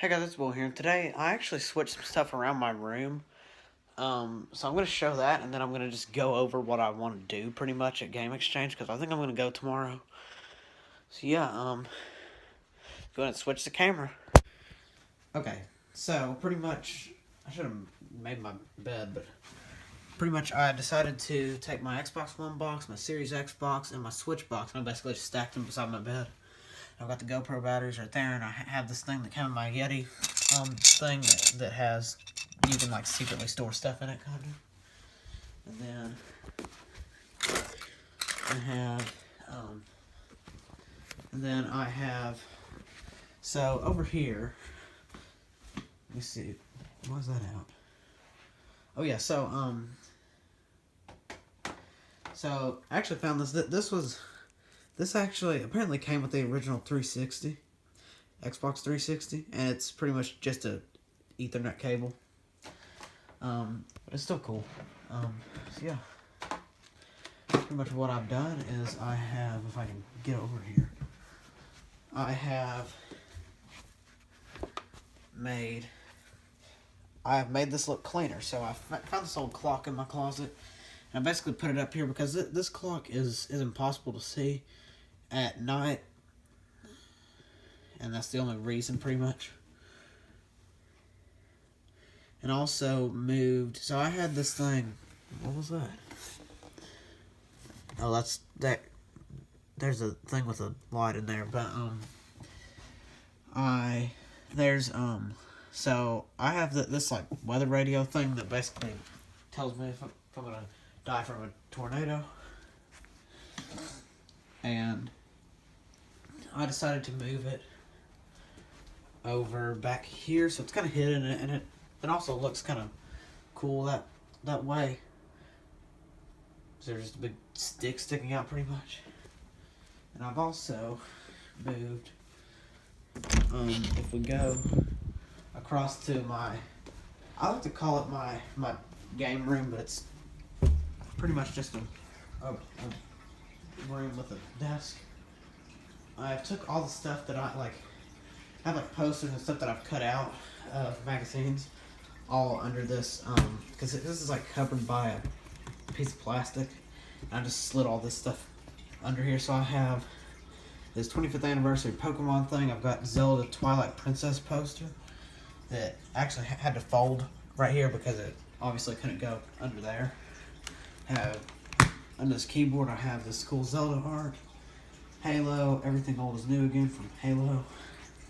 Hey guys, it's Will here. Today, I actually switched some stuff around my room. So I'm going to show that, and then I'm going to just go over what I want to do pretty much at Game Exchange, because I think I'm going to go tomorrow. So yeah, go ahead and switch the camera. Okay, so pretty much, I should have made my bed, but pretty much I decided to take my Xbox One box, my Series X box, and my Switch box, and I basically just stacked them beside my bed. I've got the GoPro batteries right there, and I have this thing that came in my Yeti thing that has, you can like secretly store stuff in it, kind of. And then I have, so over here, let me see, why's that out? Oh yeah, so I actually found this actually apparently came with the original 360, Xbox 360, and it's pretty much just a Ethernet cable. But it's still cool. So yeah, pretty much what I've done is I have, if I can get over here, I have made this look cleaner. So I found this old clock in my closet, and I basically put it up here because this clock is impossible to see at night, and that's the only reason, pretty much. And also moved, so I had this thing, what was that? Oh, that's that. There's a thing with a light in there, but so I have this like weather radio thing that basically tells me if I'm gonna die from a tornado, and I decided to move it over back here, so it's kind of hidden, and it also looks kind of cool that way. So there's just a big stick sticking out pretty much. And I've also moved, if we go across to I like to call it my game room, but it's pretty much just a room with a desk. I took all the stuff that I have like posters and stuff that I've cut out of magazines all under this, because this is like covered by a piece of plastic. And I just slid all this stuff under here. So I have this 25th anniversary Pokemon thing. I've got Zelda Twilight Princess poster that actually had to fold right here because it obviously couldn't go under there. Under this keyboard I have this cool Zelda art, Halo, Everything Old is New Again from Halo,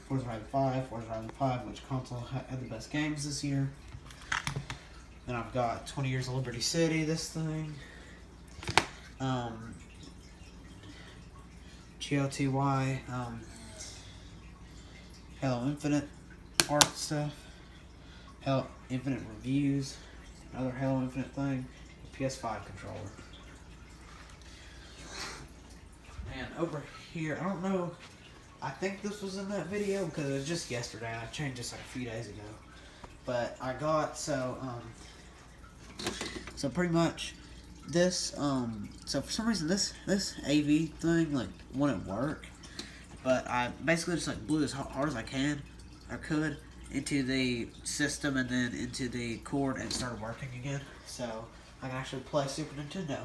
Forza Horizon 5, which console had the best games this year. Then I've got 20 Years of Liberty City, this thing. GOTY, Halo Infinite art stuff, Halo Infinite reviews, another Halo Infinite thing, PS5 controller. And over here, I don't know, I think this was in that video because it was just yesterday. I changed this like a few days ago. But I got, so pretty much this, so for some reason this AV thing like wouldn't work, but I basically just like blew as hard as I could into the system and then into the cord, and it started working again. So I can actually play Super Nintendo,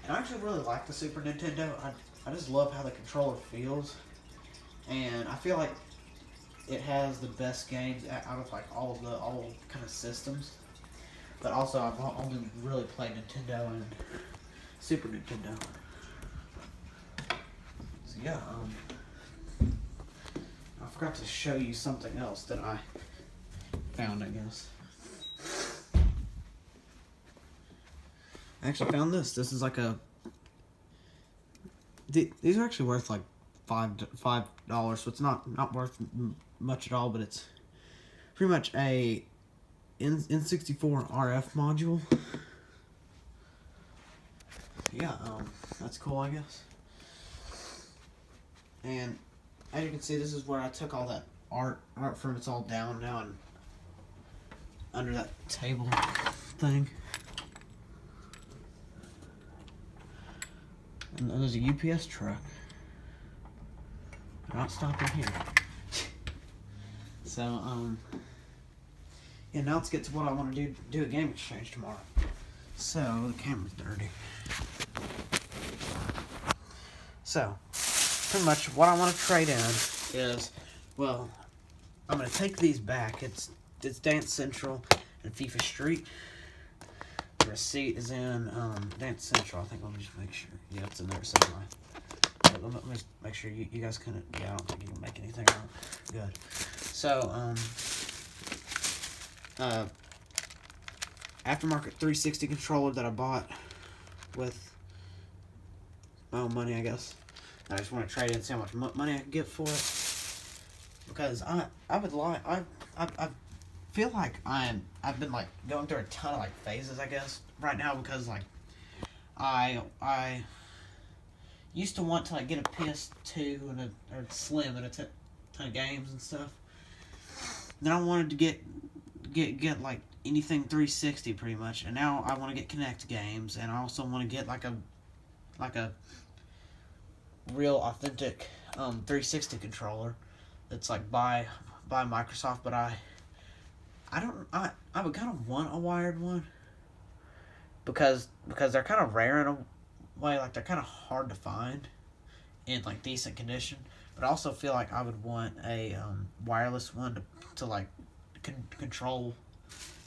and I actually really like the Super Nintendo. I just love how the controller feels, and I feel like it has the best games out of like all of the old kind of systems. But also, I've only really played Nintendo and Super Nintendo. So yeah, I forgot to show you something else that I found, I guess. I actually found this. This is like these are actually worth like $5, so it's not worth much at all, but it's pretty much a N64 RF module. Yeah, that's cool, I guess. And as you can see, this is where I took all that art from. It's all down now and under that table thing. And there's a UPS truck. They're not stopping here. So, yeah, now let's get to what I want to do a game exchange tomorrow. So, the camera's dirty. So, pretty much what I want to trade in is, well, I'm going to take these back. It's Dance Central and FIFA Street. The receipt is in Dance Central. I think, let me just make sure. Yeah, it's in there somewhere. Let me just make sure you guys couldn't. Yeah, I don't think you can make anything wrong. Good. So, aftermarket 360 controller that I bought with my own money, I guess. I just want to trade in and see how much money I can get for it, because I feel like I've been like going through a ton of like phases, I guess, right now, because like I used to want to like get a PS2 and or Slim and a ton of games and stuff. Then I wanted to get like anything 360 pretty much, and now I want to get Kinect games, and I also want to get like a real authentic 360 controller that's like by Microsoft, but I would kind of want a wired one, because they're kind of rare in a way, like they're kind of hard to find in like decent condition. But I also feel like I would want a wireless one to like control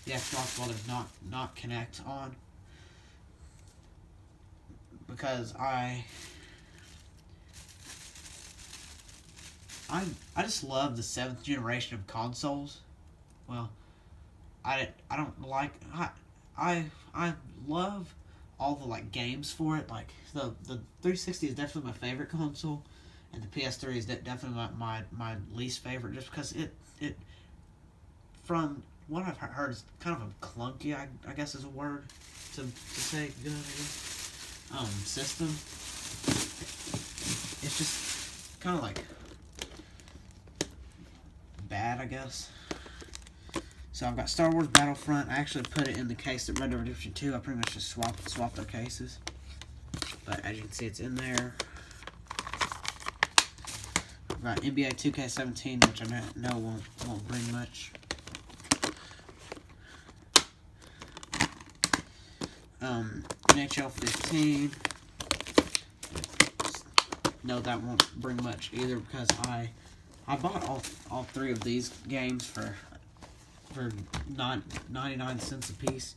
the Xbox while there's not Kinect on, because I just love the 7th generation of consoles. Well, I don't like I love all the like games for it. Like the 360 is definitely my favorite console, and the PS3 is definitely my least favorite, just because it from what I've heard is kind of a clunky, I guess is a word to say good, I guess. System. It's just kind of like bad, I guess. So I've got Star Wars Battlefront. I actually put it in the case that Red Dead Redemption 2. I pretty much just swapped their cases. But as you can see, it's in there. I've got NBA 2K17, which I know won't bring much. NHL 15. No, that won't bring much either, because I bought all 3 of these games for 99 cents a piece.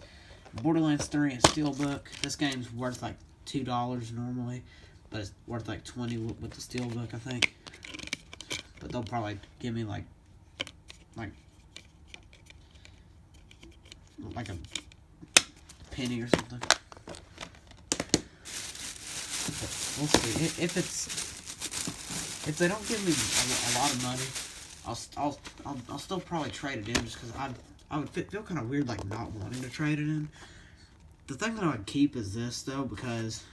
Borderlands 3 and Steelbook. This game's worth like $2 normally, but it's worth like $20 with the Steelbook, I think. But they'll probably give me like a penny or something. But we'll see. If they don't give me a lot of money, I'll still probably trade it in, just because I would feel kind of weird like not wanting to trade it in. The thing that I would keep is this though, because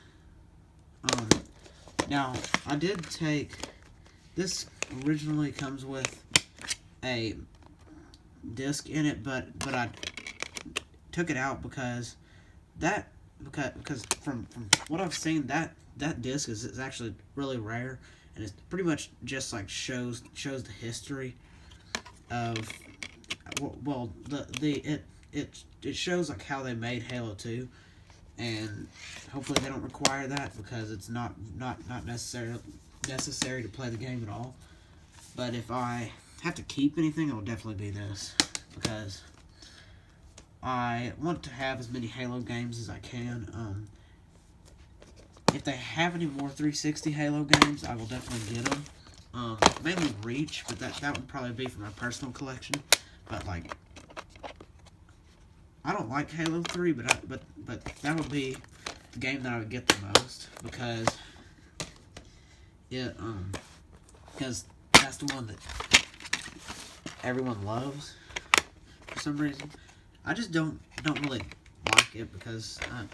now I did take this. Originally comes with a disc in it, but I took it out because from what I've seen, that disc is actually really rare, and it's pretty much just like shows the history of, well, it shows like how they made Halo 2, and hopefully they don't require that, because it's not necessary to play the game at all. But if I have to keep anything, it'll definitely be this, because I want to have as many Halo games as I can. If they have any more 360 Halo games, I will definitely get them. Mainly Reach, but that would probably be for my personal collection. But like, I don't like Halo 3, but that would be the game that I would get the most, because that's the one that everyone loves for some reason. I just don't really like it, because I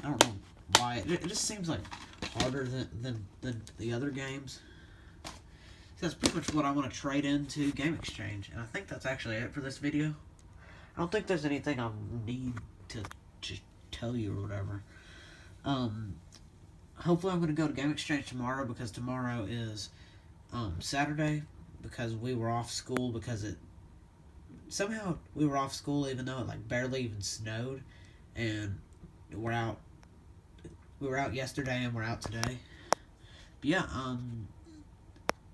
don't know why. It just seems like harder than the other games. So that's pretty much what I want to trade into Game Exchange, and I think that's actually it for this video. I don't think there's anything I need to tell you or whatever. Hopefully I'm going to go to Game Exchange tomorrow, because tomorrow is Saturday, because we were off school because somehow we were off school even though it like barely even snowed, and we're out. We were out yesterday and we're out today. But yeah,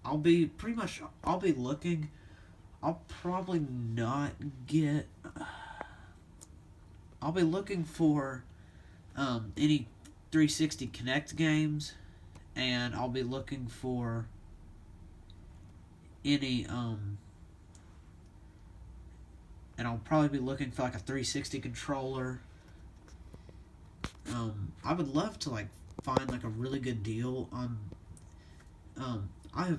I'll be pretty much. I'll be looking. I'll probably not get. I'll be looking for any 360 Connect games, and I'll be looking for any and I'll probably be looking for like a 360 controller. I would love to like find like a really good deal on. I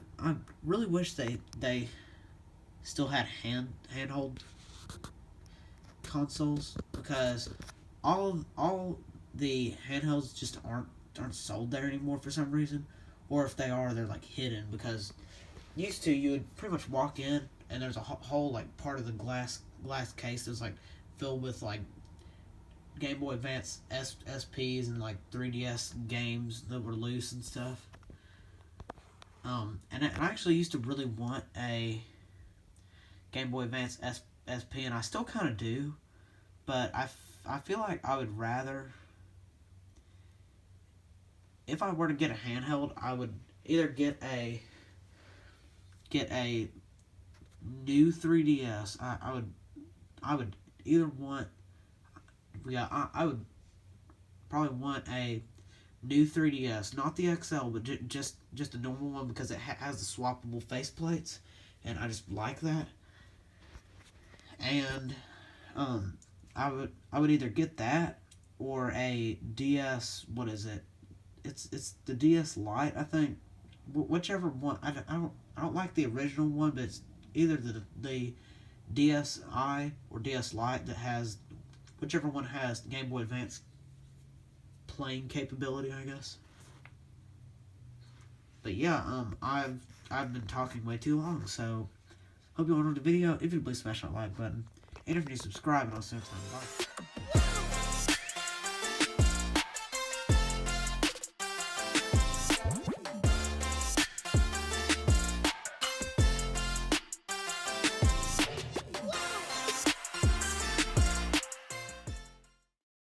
really wish they still had handhold consoles, because all the handhelds just aren't sold there anymore for some reason, or if they are, they're like hidden, because used to you would pretty much walk in and there's a whole like part of the glass case that's like filled with like Game Boy Advance SPs and like 3DS games that were loose and stuff. And I actually used to really want a Game Boy Advance SP, and I still kind of do, but I feel like I would rather, if I were to get a handheld, I would either get a new 3DS. I would either want, yeah, I would probably want a new 3DS, not the XL, but just a normal one, because it has the swappable faceplates, and I just like that. And I would either get that or a DS. What is it? It's the DS Lite, I think. Whichever one. I don't like the original one, but it's either the DSi or DS Lite that has, whichever one has Game Boy Advance playing capability, I guess. But yeah, I've been talking way too long, so hope you all enjoyed the video. If you please smash that like button, and if you subscribe, and I'll see you next time. Bye.